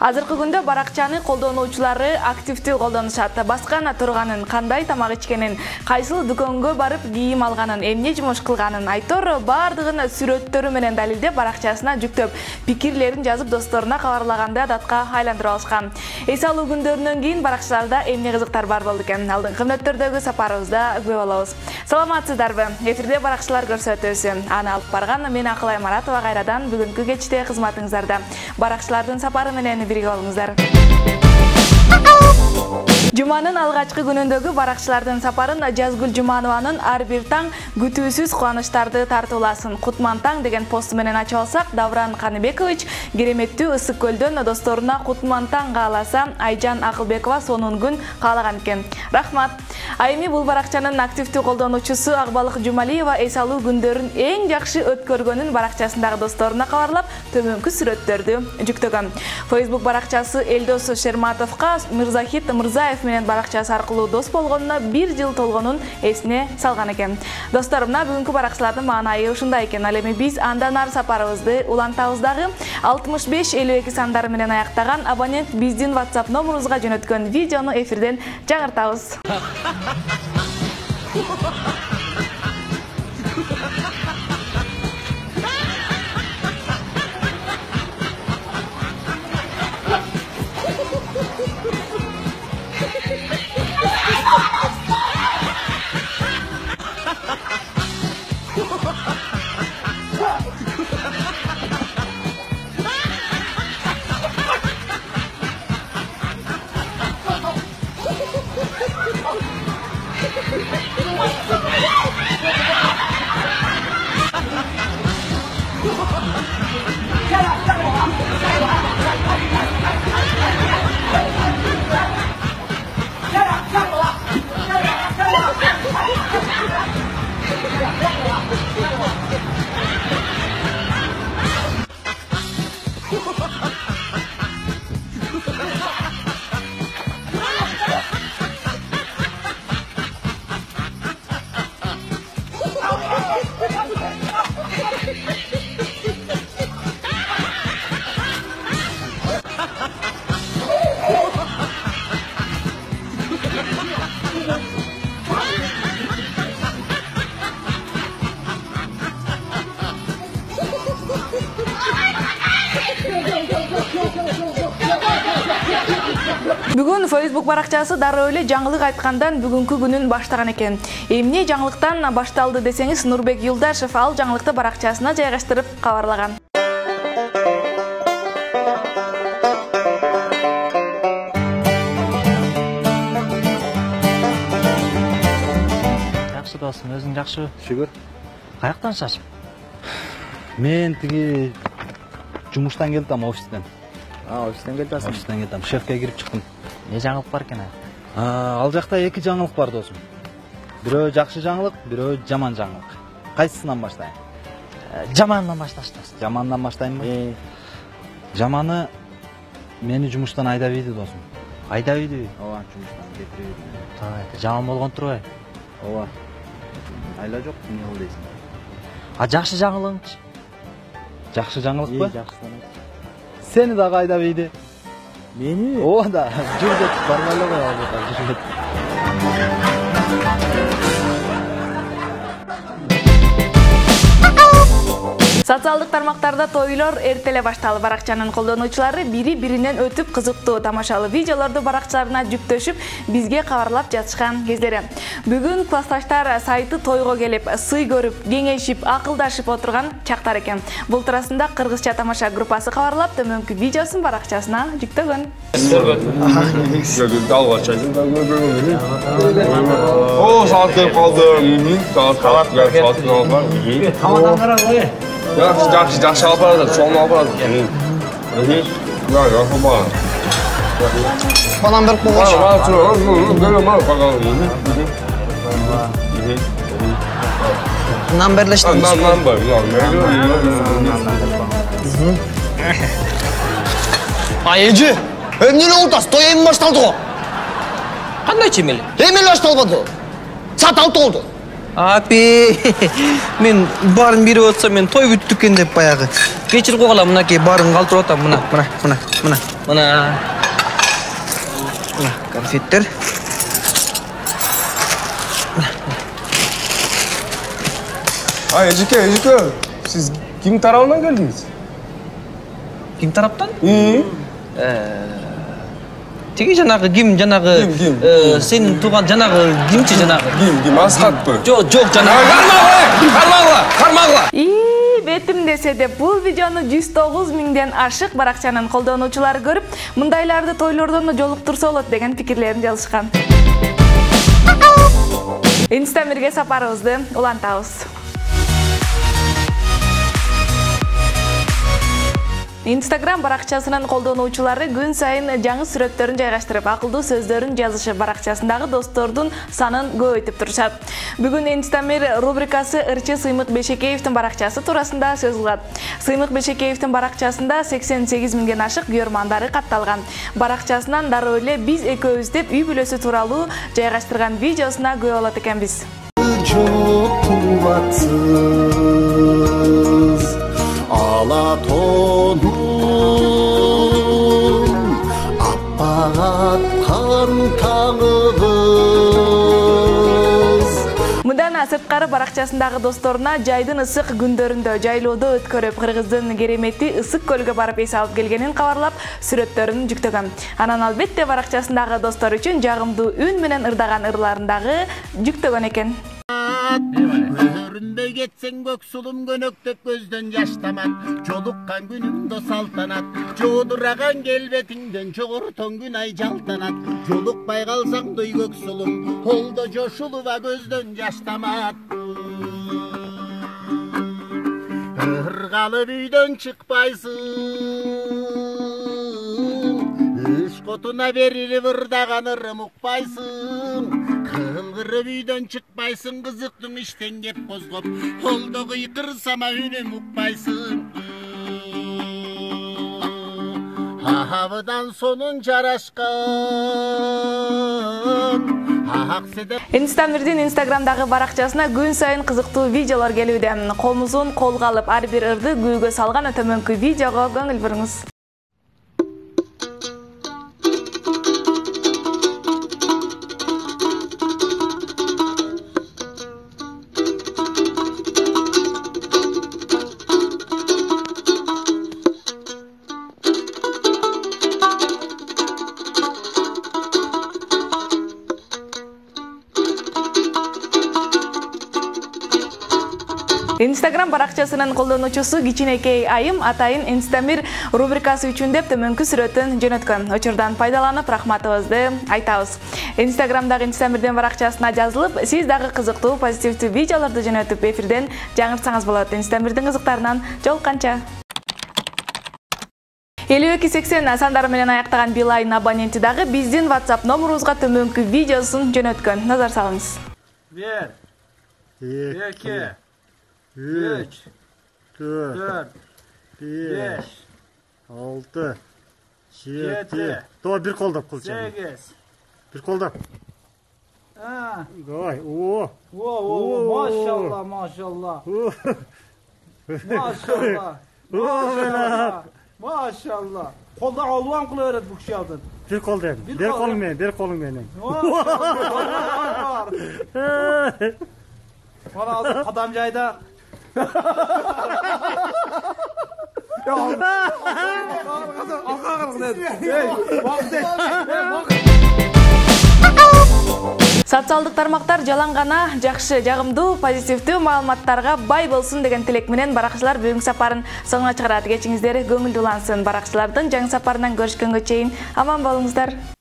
Азыркы күндө баракчаны колдонуучулары активдүү колдонушат. Баскан турганын, кандай тамак ичкенин, кайсыл дүкөнгө барып кийим алганын, эмне жумуш кылганын айтор бардыгын сүрөттөрү менен далилдеп баракчасына жүктөп, пикирлерин жазып досторуна кабарлаганда адатка айландырып алышкан. Эс алуу күндөрүнөн кийин баракчаларда эмне кызыктар бар болду экен? Алдыңкы мүнөттөрдөгү сапарыбызда күбө болобуз. Саламатсыздарбы? Эфирде баракчалар көрсөтүүсү. Аны алып барган мен Акылай Маратова кайрадан бүгүнкү кечте кызматыңыздарда. Баракчалардын сапары менен бирге болуңуздар. Жуманын алгачкы күнүндөгү баракчылардын сапарын Жазгүл Жуманованын ар бир таң күтүүсүз кубанычтарды тартууласын кутман таң деген посту менен ачып алсак, Давран Каныбекович кереметтүү ысык көлдөн досторуна кутман таң кааласа, Айжан Акылбекова сонун күн каалаган экен. Рахмат. Айми бул баракчанын активдүү колдонуучусу Акбалык Жумалиева эс алуу күндөрүн эң жакшы өткөргөнүн баракчасындагы досторуна кабарлап, төмөнкү сүрөттөрдү жүктөгөн. Facebook баракчасы Элдос Шерматовка Мырзахит Мырзаев менен баракчасы аркылуу дос болгонуна 1 жыл толгонун эсине салган экен. Досторумна, бүгүнкү баракчалардын маанайы ушундай экен. Ал эми биз андан ары сапарыбызды улантабыз дагы. 65-52 сандары менен аяктаган абонент биздин WhatsApp номерубузга жөнөткөн видеону эфирден жаңыртабыз. Бүгүн Facebook баракчасы дароо эле жаңылык айткандан бүгүнкү күнүн баштаган экен. Эмне жаңылыктан башталды десеңиз, Нурбек Юлдашев ал жаңылыкты баракчасына жайгаштырып кабарлаган. Жакшы досум, өзүң жакшыбы? Шүгүр. Каяктан шашып? Мен тиги жумуштан келдим, офистен. Офистен келдим. Офистен келдим. Шефке кирип чыктым. Не жаңылык бар экен? Ал жакта эки жаңылык бар досум. Бирөө жакшы жаңылык, бирөө жаман жаңылык. Кайсысынан баштайын? Жамандан башташ досум. Жамандан баштайынбы? Жаманы мени жумуштан айдап ийди досум. Айдап ийди? Ооба, жумуштан кетирип ийди. Жаман болгон турбайбы? Ооба. Айла жок, эмне кыл дейсиң? Жакшы жаңылыгыңчы? Жакшы жаңылыкпы? Жакшыдан. Сени дагы айдап ийди. Мени? Ооба да, жүргөт барбай эле кой албата, жүргөт. Социалдык тармактарда тойлор эртеле башталды. Баракчанын колдонуучулары бири-биринен өтүп кызыктуу тамашалуу видеолорду баракчаларына жүктөшүп, бизге кабарлап жатышкан кездери. Бүгүн классташтар сайты тойго келип, сый көрүп, кеңешип, акылдашып отурган чактар экен. Бул туурасында Кыргызча тамаша группасы кабарлап, төмөнкү видеосун баракчасына жүктөгөн. О, saat gelip kaldı. Havadan kara koy. Yaxşı apardı, sonunu apardı. Ya, yapma. Bana bir kovaç. Bundan birleştim. Ayıcı, ömrünün ortası toyayım başladı o. Qanday chemeli? Emel başladı. Sat altı oldu. Апи, мен барын беріп отса, мен той бүттікен деп баяғы. Кешір қоғала, мұнакей барын қалтыр отам, мұна, конфеттер. Ежеке, сіз кім тарауынан келдіңіз? Ким тараптан? Теге жанағы ким, сен туған жанағы кимчі жанағы? Ким, Асхат бі? Жоқ, жанағы. Қармағыла! Бетім десе де бұл видеоны 109 миңден ашық барақчанын қолданушылары көріп, мұндайларды тойлордан жолықтырса олат деген пікірлерін жалышқан. Инстамирге сапарыңызды улантабыз. Instagram барақчасынан қолданушылары күн сайын жаңы сүрөттөрүн жайгаштырып, акылдуу сөздөрүн жазышы барақчасындагы достордун санын көбөйтүп турушат. Бүгүн Инстамир рубрикасы ырчы Сыймык Бешекеевдин баракчасы туурасында сөз кылат. Сыймык Бешекеевдин баракчасында 88 миңден ашык көрөрмандары катталган. Баракчасынан дароо эле биз экөөбүз деп үй бүлөсү тууралуу жайгаштырган видеосуна күбө болот экенбиз. Alatonun appagatkan tağımız. Мындан сырткары баракчасындагы досторуна жайдын ысык күндөрүндө жайлоодо өткөрүп, кыргыздын керемети ысык көлгө барып эс алып келгенин кабарлап, сүрөттөрүн жүктөгөн. Анан албетте баракчасындагы достор үчүн жагымдуу үн менен ырдаган ырларындагы жүктөгөн экен. Көрүнбөй кетсең көксулум көнөктөп көздөн жаштамат, жолуккан күнүмдө салтанат, жоодураган келбетиңден жогортон күн ай жалтанат, жолукпай калсаң дой көксулум, колдо жошулуба көздөн жаштамат. Ыргалып үйдөн чыкпайсың, үш котуна берилип ырдаган ырым укпайсың. Кылгырып үйдөн чыкпайсың, кызыктың иштен кеп козгоп, колдо кыйкырсама үнүм укпайсың. Хабыдан сонун жарашкан. Инстамирдин Инстаграмдагы баракчасына күн сайын кызыктуу видеолор келүүдө. Комузун колго алып, ар бир ырды күүгө салган өтөмөнкү видеого көңүл буруңуз. Instagram баракчасынын колдонуучусу кичинекей айым атайын Инстамир рубрикасы үчүн деп төмөнкү сүрөтүн жөнөткөн. Учурдан пайдаланып рахматыбызды айтабыз. Инстаграмдагы Инстамирдин баракчасына жазылып, сиз дагы кызыктуу позитивдүү видеолорду жөнөтүп эфирден жаңыртсаңыз болот. Инстамирдин кызыктарынан жолукканча. 5280 сандары менен аяктаган Билайн абоненти дагы биздин WhatsApp номерубузга төмөнкү видеосун жөнөткөн. Назар салыңыз. 1 2 3 4 5 6 7 То bir колдоп кылчы. 8 Bir колдоп. Давай. О, машалла, машалла. Машалла. Машалла. Колда алуан кыла берет бу киши алдын. Bir колдоп. Bir колуң менен. Бана азыр кадам жайда. Социалдык тармактар жалаң гана жакшы, жагымдуу, позитивдүү маалыматтарга бай болсун деген тилек менен баракчылар бүгүнкү сапарын соңуна чыгарат. Кечиңиздер көңүлдүү улансын. Баракчылардын жаңы сапарынан көрүшкөнгө чейин аман болуңуздар.